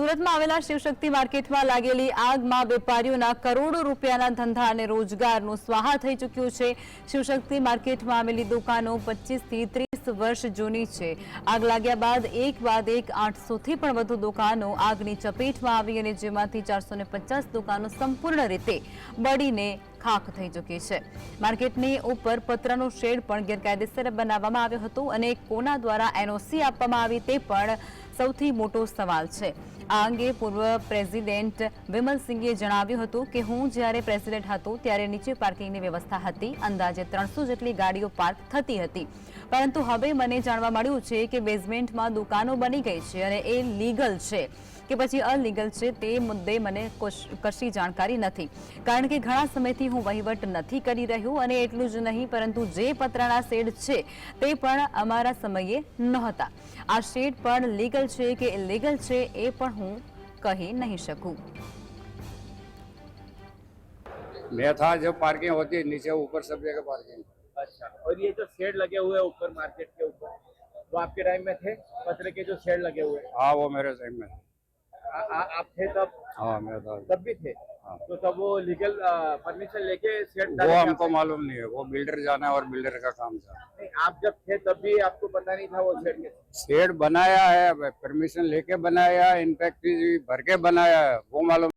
સુરતમાં આવેલા શિવશક્તિ માર્કેટમાં લાગેલી આગમાં વેપારીઓના કરોડો રૂપિયાના ધંધા અને રોજગારનું સ્વાહા થઈ ચૂક્યું છે। શિવશક્તિ માર્કેટમાં આવેલી દુકાનો 25 થી 30 વર્ષ જૂની છે। આગ લાગ્યા બાદ એક 800 થી પણ વધુ દુકાનો આગની ચપેટમાં આવી અને જેમાંથી 450 દુકાનો સંપૂર્ણ રીતે બળીને ખાખ થઈ ચૂકી છે। માર્કેટની ઉપર પતરાનો શેડ પણ ગેરકાયદેસર બનાવવામાં આવ્યો હતો અને કોના દ્વારા એનઓસી આપવામાં આવી તે પણ સૌથી મોટો સવાલ છે। આ અંગે પૂર્વ પ્રેસિડેન્ટ વિમલસિંહે જણાવ્યું હતું કે હું જ્યારે પ્રેસિડેન્ટ હતો ત્યારે નીચે પાર્કિંગની વ્યવસ્થા હતી, અંદાજે 300 જેટલી ગાડીઓ પાર્ક થતી હતી, પરંતુ હવે મને જાણવા મળ્યું છે કે બેઝમેન્ટમાં દુકાનો બની ગઈ છે અને એ લીગલ છે કે પછી અલીગલ છે તે મુદ્દે મને કશી જાણકારી નથી, કારણ કે ઘણા સમયથી હું વહીવટ નથી કરી રહ્યો અને એટલું જ નહીં પરંતુ જે પતરાના શેડ છે તે પણ અમારા સમયે નહોતા। આ શેડ પણ લીગલ છે કે ઇલીગલ છે એ પણ હું કહી નહીં શકું। मैं था जब पार्किंग होती है नीचे ऊपर सब जगह पार्किंग। अच्छा, और ये जो शेड लगे हुए हैं ऊपर मार्केट के ऊपर, वो आपके टाइम में थे? पतरे के जो शेड लगे हुए हैं? हाँ वो मेरे टाइम में। आप थे तब? हाँ मैं था तब भी थे। हाँ। तो तब वो लीगल परमिशन लेके शेड वो हमको मालूम नहीं है, वो बिल्डर जाना है और बिल्डर का काम था। नहीं, आप जब थे तब भी आपको पता नहीं था वो शेड के? शेड बनाया है, परमिशन लेके बनाया, इनफैक्ट भर के बनाया है, वो मालूम।